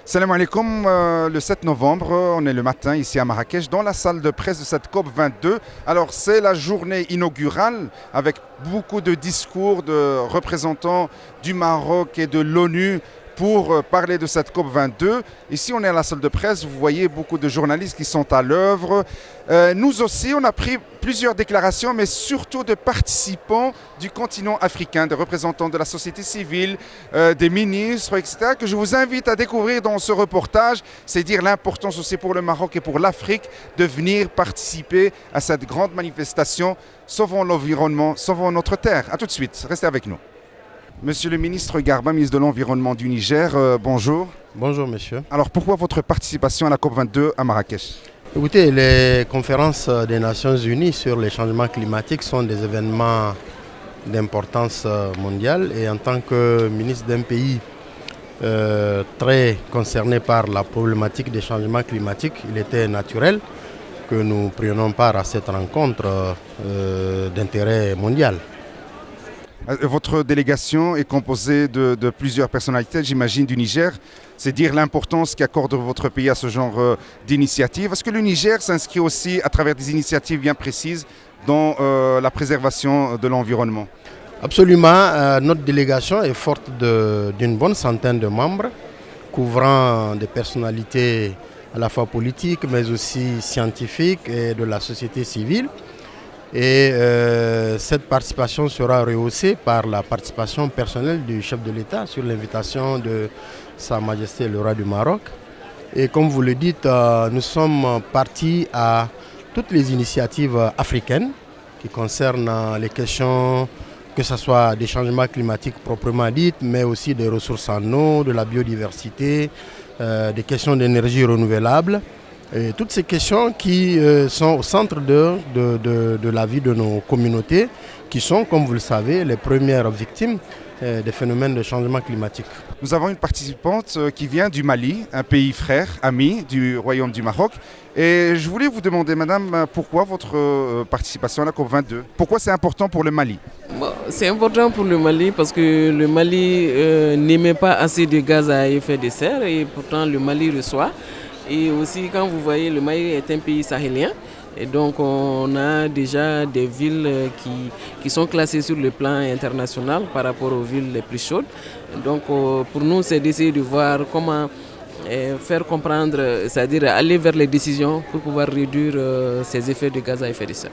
Salam alaikum, le 7 novembre, on est le matin ici à Marrakech dans la salle de presse de cette COP 22. Alors c'est la journée inaugurale avec beaucoup de discours de représentants du Maroc et de l'ONU pour parler de cette COP 22. Ici on est à la salle de presse, vous voyez beaucoup de journalistes qui sont à l'œuvre. Nous aussi on a pris plusieurs déclarations mais surtout de participants du continent africain, des représentants de la société civile, des ministres, etc. que je vous invite à découvrir dans ce reportage. C'est dire l'importance aussi pour le Maroc et pour l'Afrique de venir participer à cette grande manifestation. Sauvons l'environnement, sauvons notre terre. A tout de suite, restez avec nous. Monsieur le ministre Garba, ministre de l'Environnement du Niger, bonjour. Bonjour monsieur. Alors pourquoi votre participation à la COP22 à Marrakech? Écoutez, les conférences des Nations Unies sur les changements climatiques sont des événements d'importance mondiale et en tant que ministre d'un pays très concerné par la problématique des changements climatiques, il était naturel que nous prenions part à cette rencontre d'intérêt mondial. Votre délégation est composée de plusieurs personnalités, j'imagine, du Niger. C'est dire l'importance qu'accorde votre pays à ce genre d'initiative. Est-ce que le Niger s'inscrit aussi à travers des initiatives bien précises dans la préservation de l'environnement? Absolument. Notre délégation est forte d'une bonne centaine de membres, couvrant des personnalités à la fois politiques, mais aussi scientifiques et de la société civile. Et cette participation sera rehaussée par la participation personnelle du chef de l'État sur l'invitation de Sa Majesté le Roi du Maroc. Et comme vous le dites, nous sommes partis à toutes les initiatives africaines qui concernent les questions, que ce soit des changements climatiques proprement dites, mais aussi des ressources en eau, de la biodiversité, des questions d'énergie renouvelable. Et toutes ces questions qui sont au centre de la vie de nos communautés, qui sont, comme vous le savez, les premières victimes des phénomènes de changement climatique. Nous avons une participante qui vient du Mali, un pays frère, ami du Royaume du Maroc. Et je voulais vous demander, madame, pourquoi votre participation à la COP22? Pourquoi c'est important pour le Mali? C'est important pour le Mali parce que le Mali n'émet pas assez de gaz à effet de serre et pourtant le Mali reçoit. Et aussi, quand vous voyez, le Mali est un pays sahélien. Et donc, on a déjà des villes qui sont classées sur le plan international par rapport aux villes les plus chaudes. Donc, pour nous, c'est d'essayer de voir comment faire comprendre, c'est-à-dire aller vers les décisions pour pouvoir réduire ces effets de gaz à effet de serre.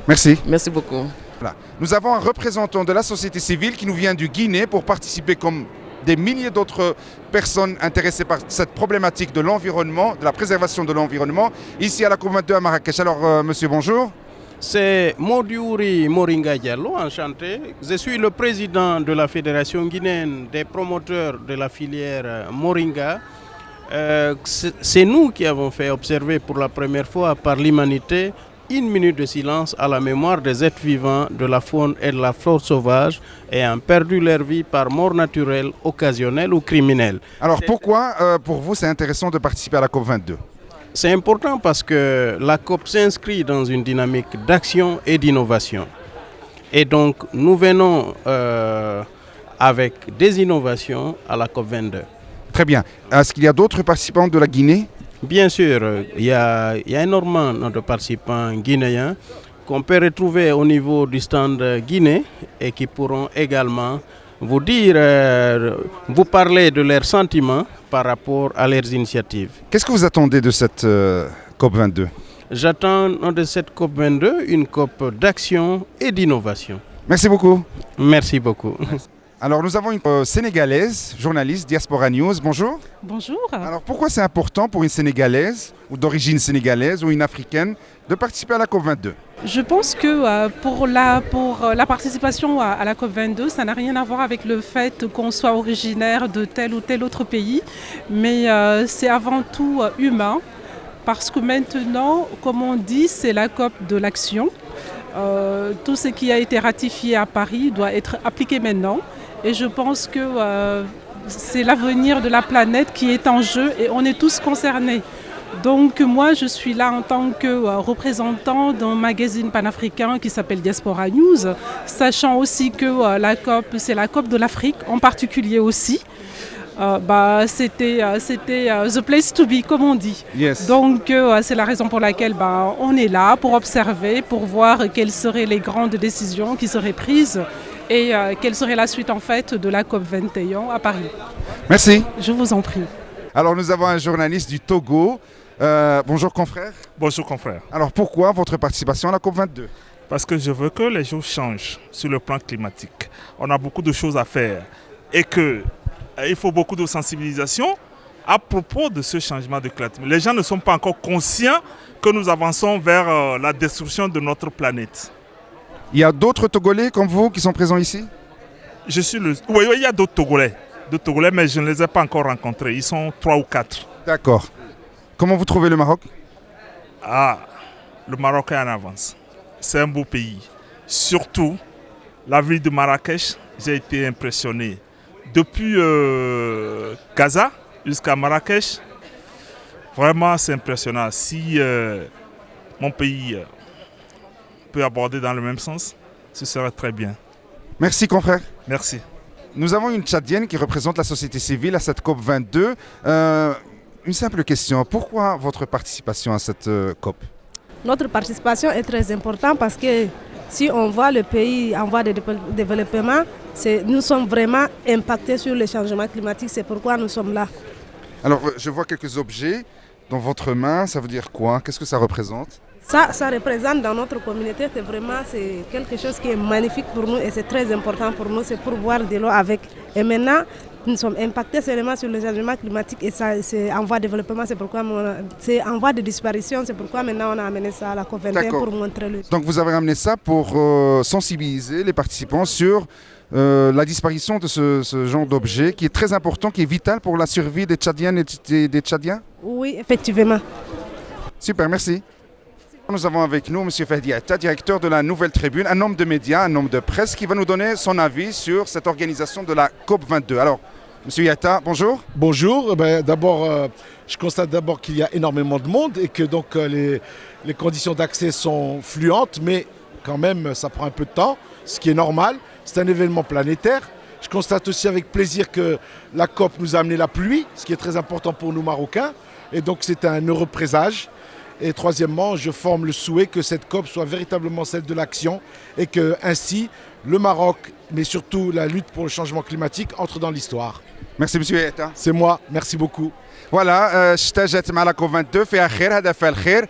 Merci. Merci beaucoup. Voilà. Nous avons un représentant de la société civile qui nous vient du Guinée pour participer comme des milliers d'autres personnes intéressées par cette problématique de l'environnement, de la préservation de l'environnement, ici à la COP22 à Marrakech. Alors, monsieur, bonjour. C'est Modiouri Moringa Diallo, enchanté. Je suis le président de la Fédération guinéenne des promoteurs de la filière Moringa. C'est nous qui avons fait observer pour la première fois par l'humanité 1 minute de silence à la mémoire des êtres vivants de la faune et de la flore sauvage ayant perdu leur vie par mort naturelle, occasionnelle ou criminelle. Alors pourquoi, pour vous, c'est intéressant de participer à la COP22? C'est important parce que la COP s'inscrit dans une dynamique d'action et d'innovation. Et donc, nous venons avec des innovations à la COP22. Très bien. Est-ce qu'il y a d'autres participants de la Guinée? Bien sûr, il y a énormément de participants guinéens qu'on peut retrouver au niveau du stand Guinée et qui pourront également vous dire, vous parler de leurs sentiments par rapport à leurs initiatives. Qu'est-ce que vous attendez de cette COP22? J'attends de cette COP22 une COP d'action et d'innovation. Merci beaucoup. Merci beaucoup. Alors nous avons une Sénégalaise, journaliste, Diaspora News. Bonjour. Bonjour. Alors pourquoi c'est important pour une Sénégalaise ou d'origine sénégalaise ou une Africaine de participer à la COP22? Je pense que pour la participation à la COP22, ça n'a rien à voir avec le fait qu'on soit originaire de tel ou tel autre pays, mais c'est avant tout humain, parce que maintenant, comme on dit, c'est la COP de l'action. Tout ce qui a été ratifié à Paris doit être appliqué maintenant. Et je pense que c'est l'avenir de la planète qui est en jeu et on est tous concernés. Donc moi, je suis là en tant que représentant d'un magazine panafricain qui s'appelle Diaspora News, sachant aussi que la COP, c'est la COP de l'Afrique en particulier aussi. c'était the place to be, comme on dit. Yes. Donc c'est la raison pour laquelle on est là pour observer, pour voir quelles seraient les grandes décisions qui seraient prises et quelle serait la suite en fait de la COP 21 à Paris. Merci. Je vous en prie. Alors nous avons un journaliste du Togo. Bonjour confrère. Bonjour confrère. Alors pourquoi votre participation à la COP 22? Parce que je veux que les choses changent sur le plan climatique. On a beaucoup de choses à faire et qu'il faut beaucoup de sensibilisation à propos de ce changement de climat. Les gens ne sont pas encore conscients que nous avançons vers la destruction de notre planète. Il y a d'autres Togolais comme vous qui sont présents ici? Oui, il y a d'autres Togolais, mais je ne les ai pas encore rencontrés. Ils sont 3 ou 4. D'accord. Comment vous trouvez le Maroc? Le Maroc est en avance. C'est un beau pays. Surtout, la ville de Marrakech, j'ai été impressionné. Depuis Gaza jusqu'à Marrakech, vraiment c'est impressionnant. Si mon pays peut aborder dans le même sens, ce serait très bien. Merci confrère. Merci. Nous avons une Tchadienne qui représente la société civile à cette COP 22. Une simple question, pourquoi votre participation à cette COP? Notre participation est très importante parce que si on voit le pays en voie de développement, nous sommes vraiment impactés sur le changement climatique, c'est pourquoi nous sommes là. Alors je vois quelques objets dans votre main, ça veut dire quoi? Qu'est-ce que ça représente? Ça représente dans notre communauté, c'est quelque chose qui est magnifique pour nous et c'est très important pour nous, c'est pour boire de l'eau avec. Et maintenant, nous sommes impactés seulement sur le changement climatique et ça, c'est en voie de développement, c'est en voie de disparition, c'est pourquoi maintenant on a amené ça à la COP21 pour montrer le... Donc vous avez ramené ça pour sensibiliser les participants sur la disparition de ce genre d'objet qui est très important, qui est vital pour la survie des Tchadiennes et des Tchadiens? Oui, effectivement. Super, merci. Nous avons avec nous M. Fahdi Atta, directeur de la Nouvelle Tribune, un homme de médias, un homme de presse qui va nous donner son avis sur cette organisation de la COP 22. Alors, M. Yatta, bonjour. Bonjour. D'abord, je constate d'abord qu'il y a énormément de monde et que donc les conditions d'accès sont fluentes, mais quand même ça prend un peu de temps, ce qui est normal. C'est un événement planétaire. Je constate aussi avec plaisir que la COP nous a amené la pluie, ce qui est très important pour nous Marocains. Et donc c'est un heureux présage. Et troisièmement, je forme le souhait que cette COP soit véritablement celle de l'action et que ainsi le Maroc, mais surtout la lutte pour le changement climatique, entre dans l'histoire. Merci M. Yatta. C'est moi, merci beaucoup. Voilà, اشتاجت مع la COP 22 فيها خير هذا فيها الخير.